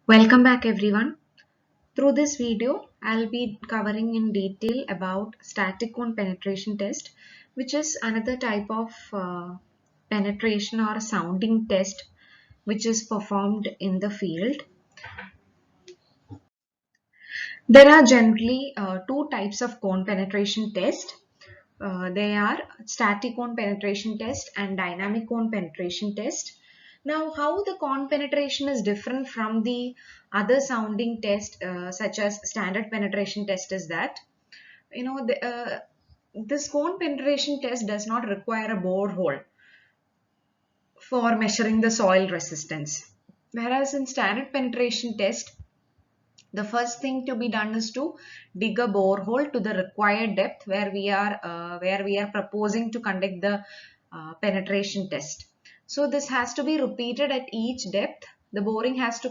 Welcome back everyone. Through this video, I'll be covering in detail about static cone penetration test, which is another type of penetration or sounding test which is performed in the field. There are generally two types of cone penetration test. They are static cone penetration test and dynamic cone penetration test. Now, how the cone penetration is different from the other sounding test, such as standard penetration test, is that this cone penetration test does not require a borehole for measuring the soil resistance, whereas in standard penetration test the first thing to be done is to dig a borehole to the required depth where we are proposing to conduct the penetration test. So this has to be repeated at each depth. The boring has to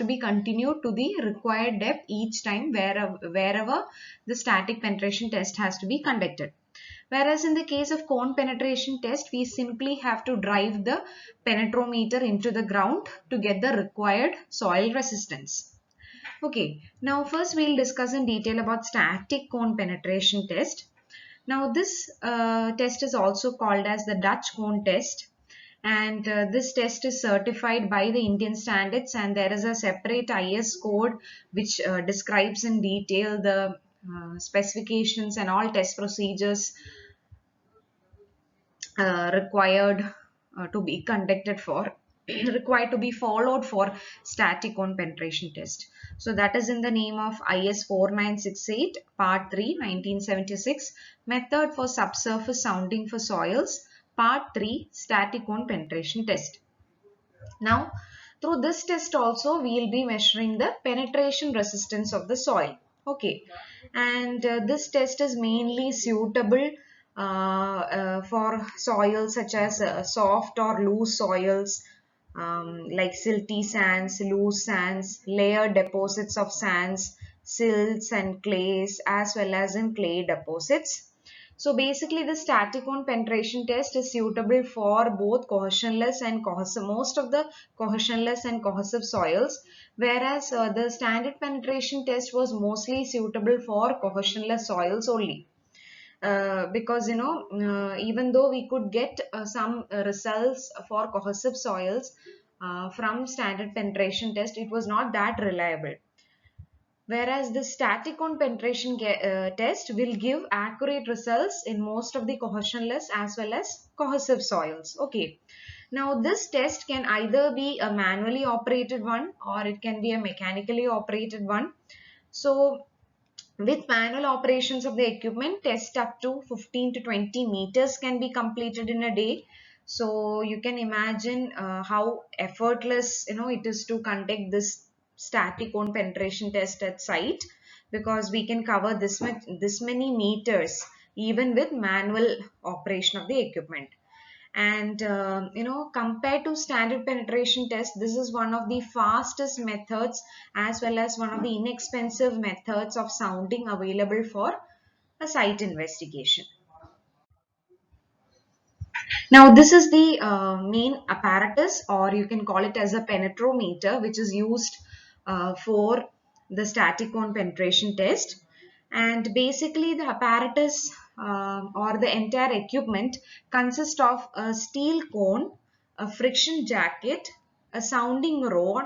be continued to the required depth each time wherever the static penetration test has to be conducted. Whereas in the case of cone penetration test, we simply have to drive the penetrometer into the ground to get the required soil resistance. Okay, now first we'll discuss in detail about static cone penetration test. Now this test is also called as the Dutch cone test, and this test is certified by the Indian standards, and there is a separate IS code which describes in detail the specifications and all test procedures required to be conducted for required to be followed for static cone penetration test. So that is in the name of IS 4968 part 3 1976 method for subsurface sounding for soils part 3 static cone penetration test. Now through this test also we will be measuring the penetration resistance of the soil. Okay, and this test is mainly suitable for soils such as soft or loose soils, like silty sands, loose sands, layered deposits of sands, silts and clays, as well as in clay deposits. So basically the static cone penetration test is suitable for both cohesionless and cohesive, most of the cohesionless and cohesive soils, whereas the standard penetration test was mostly suitable for cohesionless soils only. Because even though we could get some results for cohesive soils from standard penetration test, it was not that reliable. Whereas the static cone penetration test will give accurate results in most of the cohesionless as well as cohesive soils. Okay. Now this test can either be a manually operated one or it can be a mechanically operated one. So with manual operations of the equipment, test up to 15 to 20 meters can be completed in a day. So you can imagine how effortless it is to conduct this static cone penetration test at site, because we can cover this many meters even with manual operation of the equipment. And compared to standard penetration test, this is one of the fastest methods as well as one of the inexpensive methods of sounding available for a site investigation. Now this is the main apparatus, or you can call it as a penetrometer, which is used for the static cone penetration test. And basically the apparatus or the entire equipment consists of a steel cone, a friction jacket, a sounding rod,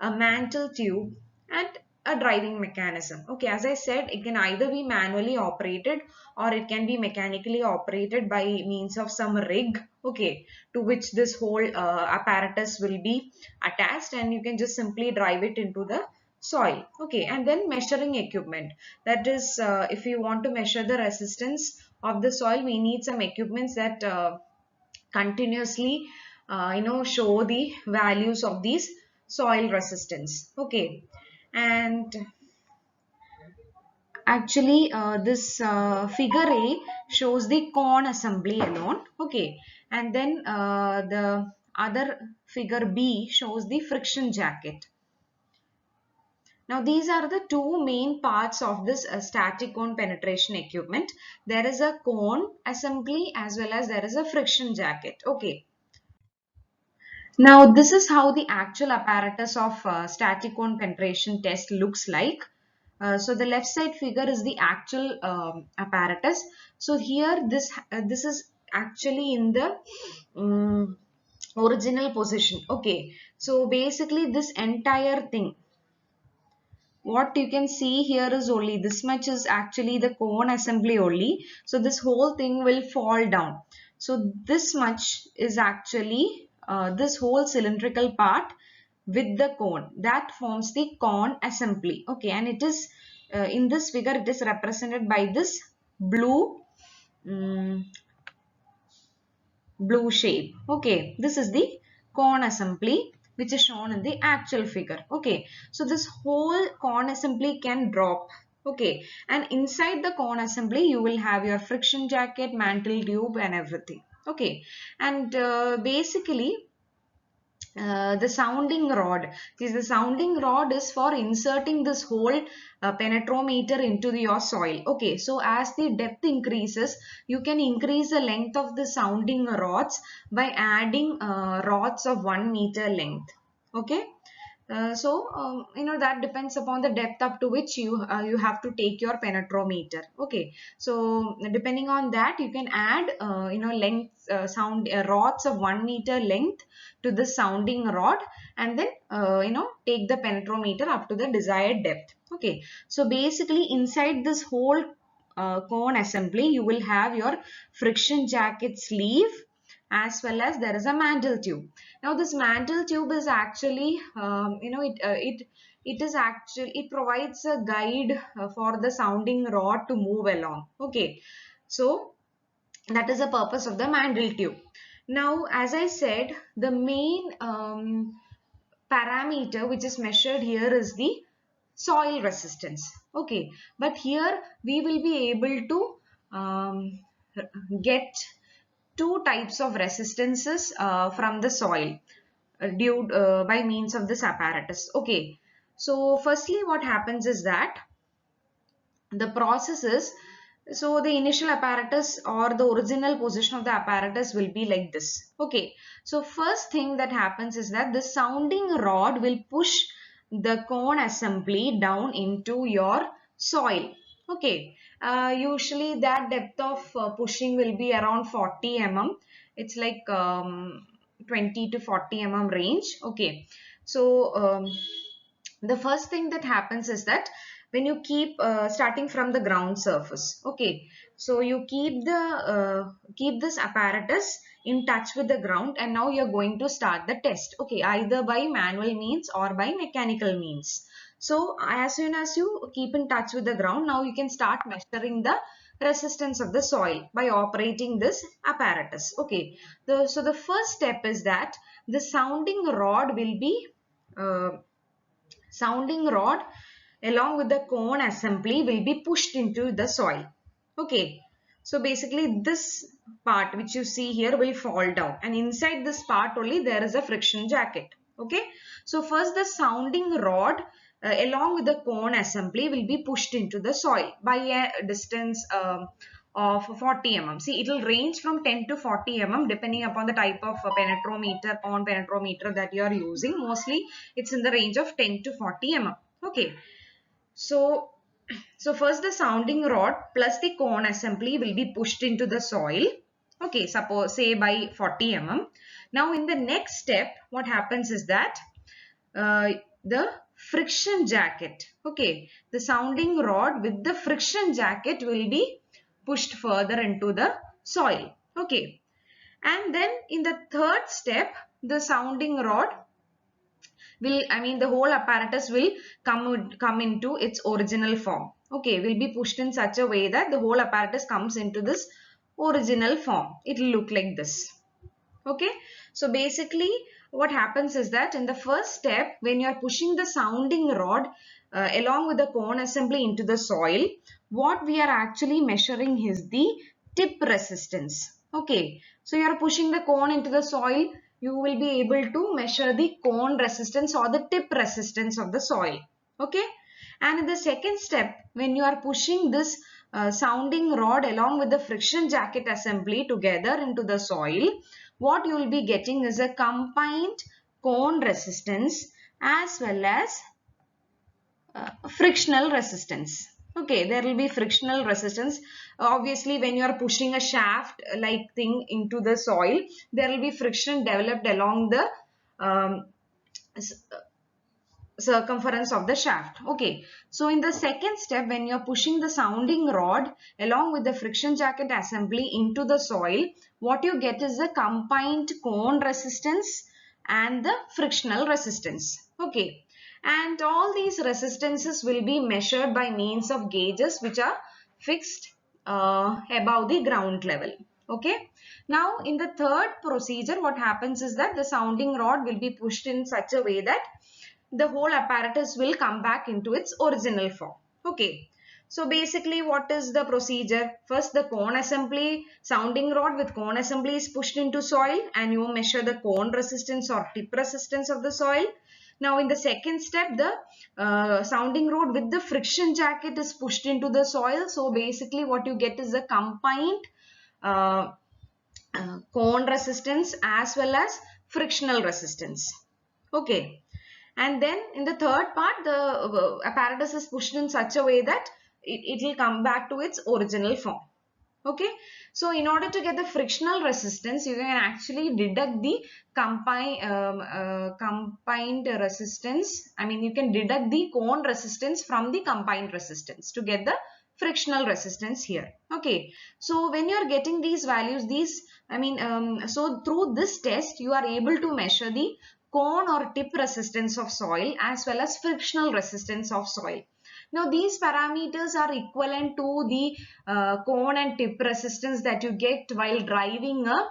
a mantle tube, and a driving mechanism. Okay, as I said, it can either be manually operated or it can be mechanically operated by means of some rig, okay, to which this whole apparatus will be attached, and you can just simply drive it into the soil. Okay, and then measuring equipment, that is if you want to measure the resistance of the soil, we need some equipments that continuously show the values of these soil resistance. Okay, and actually this figure A shows the cone assembly alone. Okay, and then the other figure B shows the friction jacket. Now these are the two main parts of this static cone penetration equipment. There is a cone assembly as well as there is a friction jacket. Okay. Now this is how the actual apparatus of static cone penetration test looks like. So the left side figure is the actual apparatus. So here this is actually in the original position. Okay, so basically this entire thing, what you can see here is only this much is actually the cone assembly only. So this whole thing will fall down. So this much is actually this whole cylindrical part with the cone that forms the cone assembly. Okay, and it is in this figure it is represented by this blue um, blue shape. Okay, this is the cone assembly which is shown in the actual figure. Okay, so this whole cone assembly can drop. Okay, and inside the cone assembly you will have your friction jacket, mantle tube and everything. Okay, and basically the sounding rod. The sounding rod is for inserting this whole penetrometer into your soil. Okay, so as the depth increases, you can increase the length of the sounding rods by adding rods of 1 meter length. Okay. That depends upon the depth up to which you have to take your penetrometer. Okay, so depending on that you can add length sound rods of 1 meter length to the sounding rod, and then take the penetrometer up to the desired depth. Okay, so basically inside this whole cone assembly you will have your friction jacket sleeve, as well as there is a mantle tube. Now this mantle tube is actually it provides a guide for the sounding rod to move along. Okay, so that is the purpose of the mantle tube. Now as I said, the main parameter which is measured here is the soil resistance. Okay, but here we will be able to get two types of resistances from the soil due by means of this apparatus. Okay, so firstly what happens is that the process is, so the initial apparatus or the original position of the apparatus will be like this. Okay, so first thing that happens is that the sounding rod will push the cone assembly down into your soil. Okay, usually that depth of pushing will be around 40 mm. It's like 20 to 40 mm range. Okay, so the first thing that happens is that when you keep starting from the ground surface. Okay, so you keep this apparatus in touch with the ground, and now you're going to start the test. Okay, either by manual means or by mechanical means. So as soon as you keep in touch with the ground, now you can start measuring the resistance of the soil by operating this apparatus. Okay, so the first step is that the sounding rod will be uh, sounding rod along with the cone assembly will be pushed into the soil. Okay, so basically this part which you see here will fall down, and inside this part only there is a friction jacket. Okay, so first the sounding rod along with the cone assembly will be pushed into the soil by a distance of 40 mm. See, it will range from 10 to 40 mm depending upon the type of penetrometer, cone penetrometer that you are using. Mostly it's in the range of 10 to 40 mm. Okay, so first the sounding rod plus the cone assembly will be pushed into the soil. Okay, suppose say by 40 mm. Now in the next step what happens is that the friction jacket, okay, the sounding rod with the friction jacket will be pushed further into the soil. Okay, and then in the third step the sounding rod will, the whole apparatus will come into its original form. Okay, will be pushed in such a way that the whole apparatus comes into this original form. It will look like this. Okay, so basically what happens is that in the first step when you are pushing the sounding rod along with the cone assembly into the soil, what we are actually measuring is the tip resistance. Okay, so you are pushing the cone into the soil, you will be able to measure the cone resistance or the tip resistance of the soil. Okay, and in the second step when you are pushing this sounding rod along with the friction jacket assembly together into the soil, what you will be getting is a combined cone resistance as well as frictional resistance. Okay, there will be frictional resistance. Obviously, when you are pushing a shaft like thing into the soil, there will be friction developed along the um, circumference of the shaft. Okay, so in the second step, when you're pushing the sounding rod along with the friction jacket assembly into the soil, what you get is the combined cone resistance and the frictional resistance. Okay, and all these resistances will be measured by means of gauges which are fixed above the ground level. Okay, now in the third procedure, what happens is that the sounding rod will be pushed in such a way that the whole apparatus will come back into its original form. Okay. So basically what is the procedure? First the cone assembly, sounding rod with cone assembly is pushed into soil and you measure the cone resistance or tip resistance of the soil. Now in the second step, the sounding rod with the friction jacket is pushed into the soil. So basically what you get is a combined uh, cone resistance as well as frictional resistance. Okay. And then in the third part, the apparatus is pushed in such a way that it will come back to its original form. Okay. So in order to get the frictional resistance, you can actually deduct the combined resistance. I mean, you can deduct the cone resistance from the combined resistance to get the frictional resistance here. Okay. So when you are getting these values, so through this test, you are able to measure the cone or tip resistance of soil as well as frictional resistance of soil. Now these parameters are equivalent to the cone and tip resistance that you get while driving a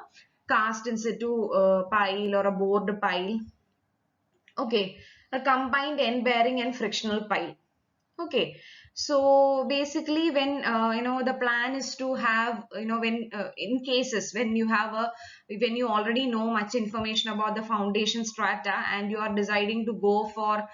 cast in situ pile or a bored pile. Okay, a combined end bearing and frictional pile. Okay, so basically when the plan is to have when in cases when you have a when you already know much information about the foundation strata and you are deciding to go for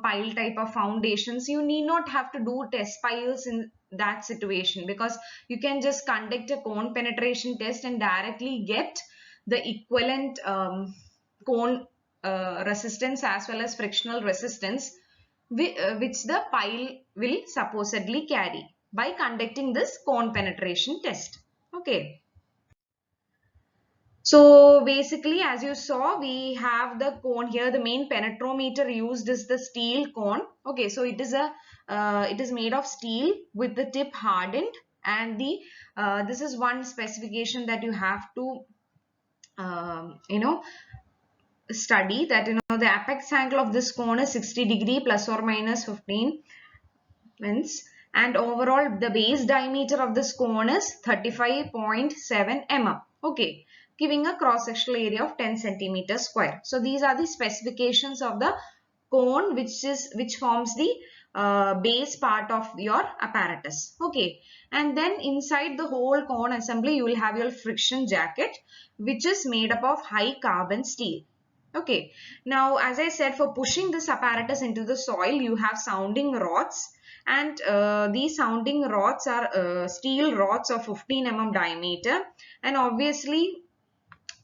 pile type of foundations, you need not have to do test piles in that situation, because you can just conduct a cone penetration test and directly get the equivalent cone resistance as well as frictional resistance which the pile will supposedly carry by conducting this cone penetration test. Okay. So basically, as you saw, we have the cone here. The main penetrometer used is the steel cone. Okay, so it is made of steel with the tip hardened, and the this is one specification that you have to study, that the apex angle of this cone is 60 degree plus or minus 15 mins, and overall the base diameter of this cone is 35.7 mm. Okay, giving a cross sectional area of 10 centimeters square. So these are the specifications of the cone which forms the base part of your apparatus. Okay, and then inside the whole cone assembly you will have your friction jacket, which is made up of high carbon steel. Okay, now as I said, for pushing this apparatus into the soil, you have sounding rods, and these sounding rods are steel rods of 15 mm diameter, and obviously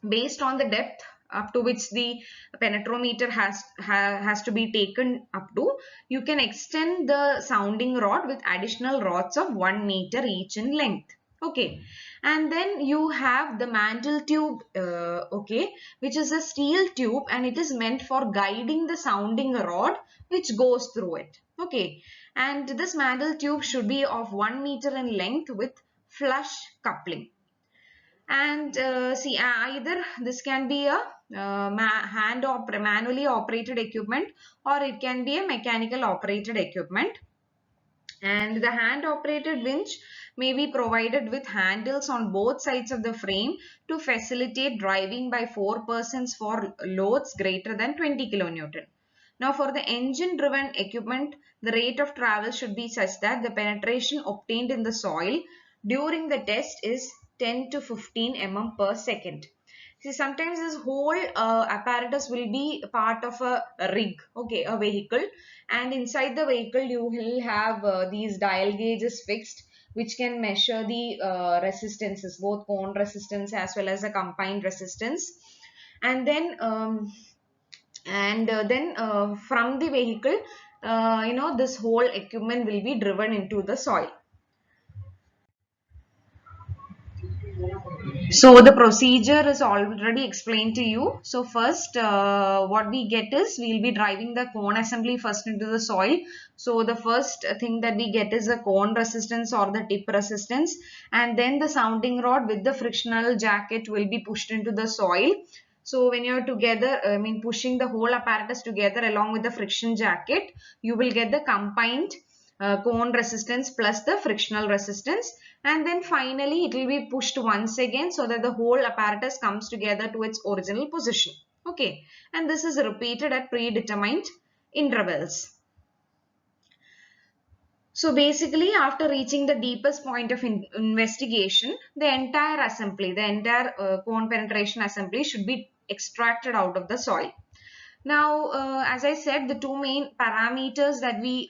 based on the depth up to which the penetrometer has to be taken up to, you can extend the sounding rod with additional rods of 1 meter each in length. Okay, and then you have the mantle tube, okay, which is a steel tube and it is meant for guiding the sounding rod which goes through it. Okay, and this mantle tube should be of 1 meter in length with flush coupling. And see, either this can be a manually operated equipment, or it can be a mechanical operated equipment. And the hand operated winch may be provided with handles on both sides of the frame to facilitate driving by 4 persons for loads greater than 20 kilonewton. Now for the engine driven equipment, the rate of travel should be such that the penetration obtained in the soil during the test is 10 to 15 mm per second. See, sometimes this whole apparatus will be part of a rig, okay, a vehicle, and inside the vehicle you will have these dial gauges fixed, which can measure the resistances, both cone resistance as well as the combined resistance. And then from the vehicle, this whole equipment will be driven into the soil. So the procedure is already explained to you. So first, what we get is we'll be driving the cone assembly first into the soil. So the first thing that we get is the cone resistance or the tip resistance, and then the sounding rod with the frictional jacket will be pushed into the soil. So when you're together, pushing the whole apparatus together along with the friction jacket, you will get the combined cone resistance plus the frictional resistance, and then finally it will be pushed once again so that the whole apparatus comes together to its original position. Okay, and this is repeated at predetermined intervals. So basically, after reaching the deepest point of investigation, the entire assembly, the entire cone penetration assembly should be extracted out of the soil. Now, as I said, the two main parameters that we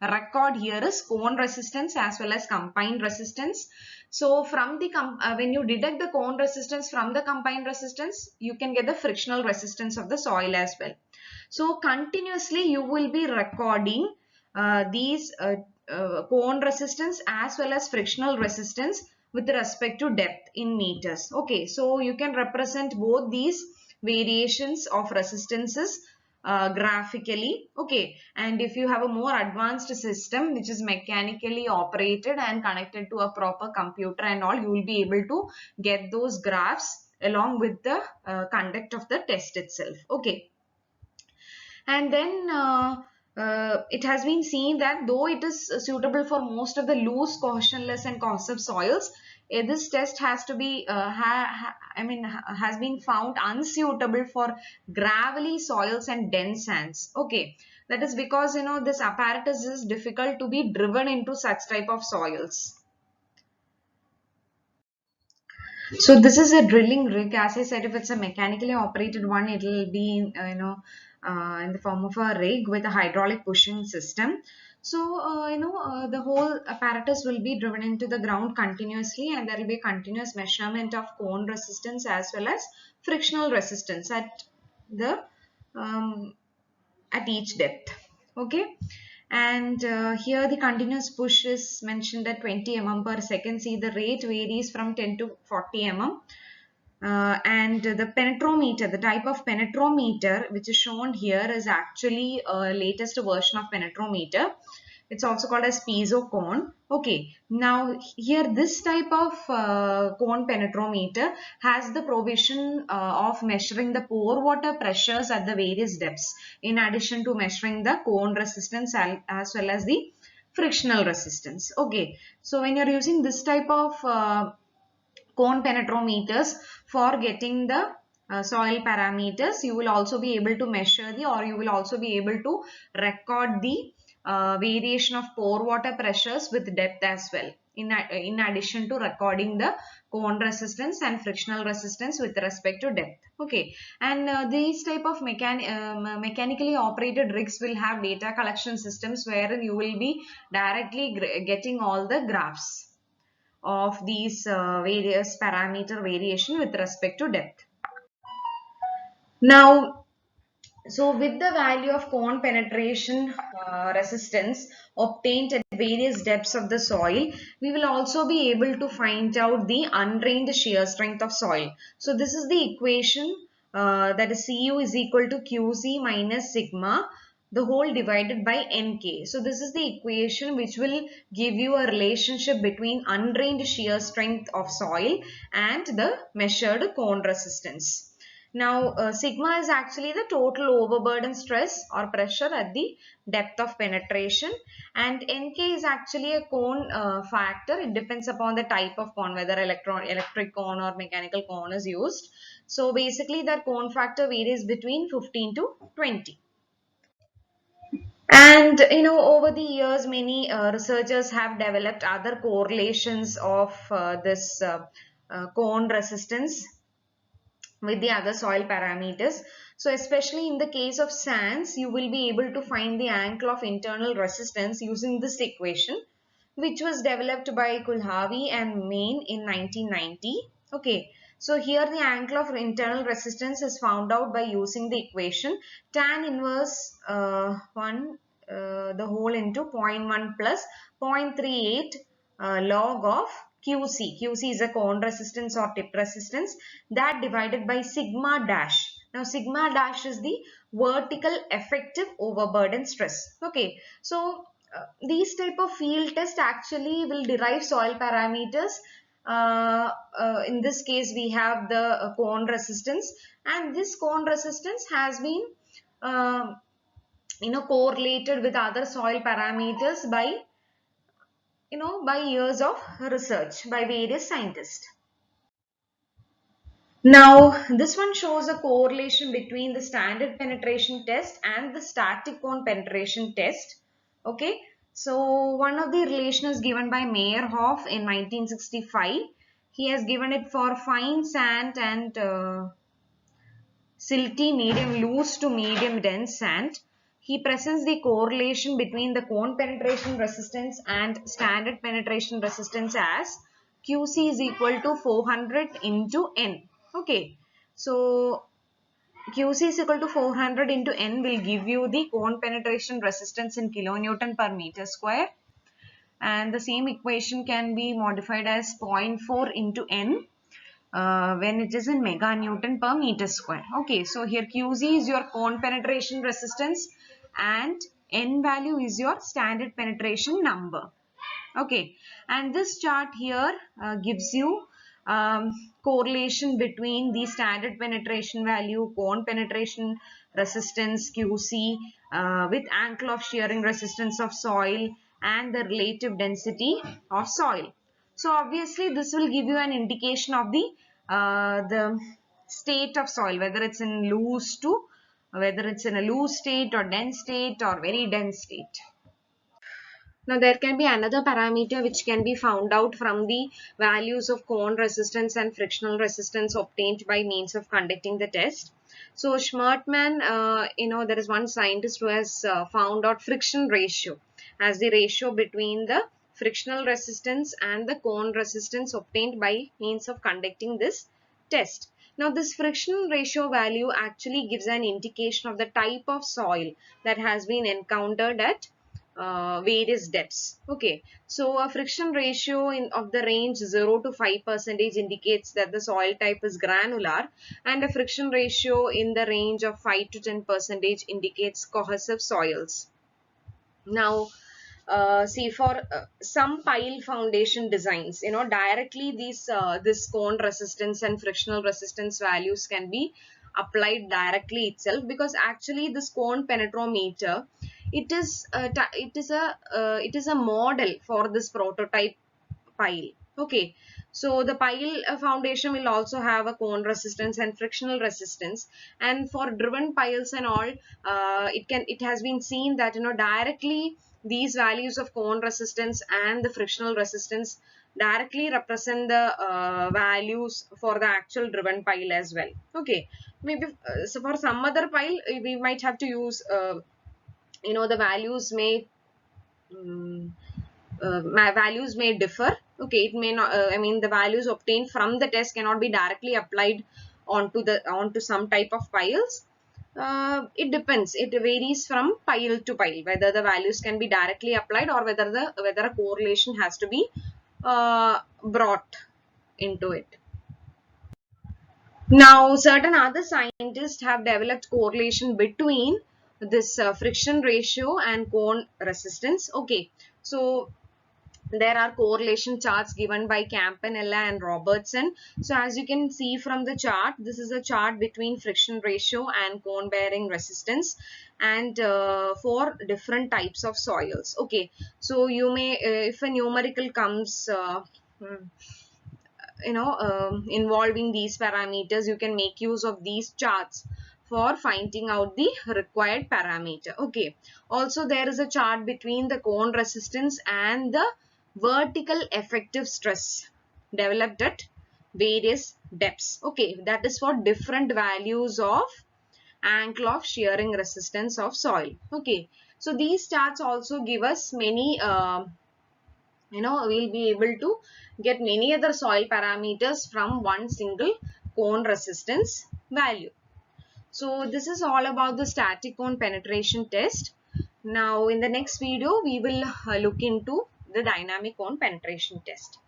record here is cone resistance as well as combined resistance. So, from the when you deduct the cone resistance from the combined resistance, you can get the frictional resistance of the soil as well. So, continuously you will be recording these cone resistance as well as frictional resistance with respect to depth in meters. Okay, so you can represent both these variations of resistances graphically. Okay, and if you have a more advanced system which is mechanically operated and connected to a proper computer and all, you will be able to get those graphs along with the conduct of the test itself. Okay, and then it has been seen that though it is suitable for most of the loose, cautionless and coarse soils, this test has to be has been found unsuitable for gravelly soils and dense sands. Okay, that is because this apparatus is difficult to be driven into such type of soils. So this is a drilling rig. As I said, if it's a mechanically operated one, it will be in the form of a rig with a hydraulic pushing system. So the whole apparatus will be driven into the ground continuously, and there will be a continuous measurement of cone resistance as well as frictional resistance at the at each depth. Okay, and here the continuous push is mentioned at 20 mm per second. See, the rate varies from 10 to 40 mm. And the penetrometer, the type of penetrometer which is shown here is actually a latest version of penetrometer. It's also called as piezo cone. Okay, now here this type of cone penetrometer has the provision of measuring the pore water pressures at the various depths, in addition to measuring the cone resistance as well as the frictional resistance. Okay, so when you're using this type of cone penetrometers for getting the soil parameters, you will also be able to measure you will also be able to record the variation of pore water pressures with depth as well, in addition to recording the cone resistance and frictional resistance with respect to depth. Okay, and these type of mechanically operated rigs will have data collection systems wherein you will be directly getting all the graphs of these various parameter variation with respect to depth. Now, so with the value of cone penetration resistance obtained at various depths of the soil, we will also be able to find out the undrained shear strength of soil. So this is the equation that is Cu is equal to Qc minus sigma, the whole divided by Nk. So this is the equation which will give you a relationship between undrained shear strength of soil and the measured cone resistance. Now, sigma is actually the total overburden stress or pressure at the depth of penetration, and Nk is actually a cone factor. It depends upon the type of cone, whether electric cone or mechanical cone is used. So basically, that cone factor varies between 15 to 20. And over the years, many researchers have developed other correlations of this cone resistance with the other soil parameters. So especially in the case of sands, you will be able to find the angle of internal resistance using this equation, which was developed by Kulhavi and Main in 1990. Okay, so here the angle of internal resistance is found out by using the equation tan inverse 1 the whole into 0.1 plus 0.38 log of QC. QC is a cone resistance or tip resistance, that divided by sigma dash. Now sigma dash is the vertical effective overburden stress. Okay, so these type of field test actually will derive soil parameters. In this case we have the cone resistance, and this cone resistance has been uh, correlated with other soil parameters by by years of research by various scientists. Now, this one shows a correlation between the standard penetration test and the static cone penetration test. Okay, so one of the relation is given by Meyerhoff in 1965. He has given it for fine sand and silty medium loose to medium dense sand. He presents the correlation between the cone penetration resistance and standard penetration resistance as QC is equal to 400 into N. Okay, so QC is equal to 400 into N will give you the cone penetration resistance in kilonewton per meter square, and the same equation can be modified as 0.4 into N when it is in mega Newton per meter square. Okay, so here QC is your cone penetration resistance and N value is your standard penetration number. Okay, and this chart here gives you correlation between the standard penetration value, cone penetration resistance QC with angle of shearing resistance of soil and the relative density of soil. So obviously this will give you an indication of the state of soil, whether it's in whether it's in a loose state or dense state or very dense state. Now there can be another parameter which can be found out from the values of cone resistance and frictional resistance obtained by means of conducting the test. So Schmertmann, there is one scientist who has found out friction ratio as the ratio between the frictional resistance and the cone resistance obtained by means of conducting this test. Now this friction ratio value actually gives an indication of the type of soil that has been encountered at various depths. Okay, so a friction ratio of the range 0 to 5% indicates that the soil type is granular, and a friction ratio in the range of 5 to 10% indicates cohesive soils. Now see, for some pile foundation designs, directly this cone resistance and frictional resistance values can be applied directly itself, because actually this cone penetrometer, it is a model for this prototype pile. Okay, so the pile foundation will also have a cone resistance and frictional resistance, and for driven piles and all, it has been seen that directly these values of cone resistance and the frictional resistance directly represent the values for the actual driven pile as well. Okay, maybe so for some other pile we might have to use the values may values may differ. Okay, it may not, the values obtained from the test cannot be directly applied onto some type of piles. It depends, it varies from pile to pile whether the values can be directly applied or whether a correlation has to be brought into it. Now certain other scientists have developed correlation between this friction ratio and cone resistance. Okay, so there are correlation charts given by Campanella and Robertson. So as you can see from the chart, this is a chart between friction ratio and cone bearing resistance, and for different types of soils. Okay, so you may if a numerical comes involving these parameters, you can make use of these charts for finding out the required parameter. Okay, also there is a chart between the cone resistance and the vertical effective stress developed at various depths. Okay, that is for different values of angle of shearing resistance of soil. Okay, so these charts also give us many we'll be able to get many other soil parameters from one single cone resistance value. So this is all about the static cone penetration test. Now in the next video we will look into the dynamic cone penetration test.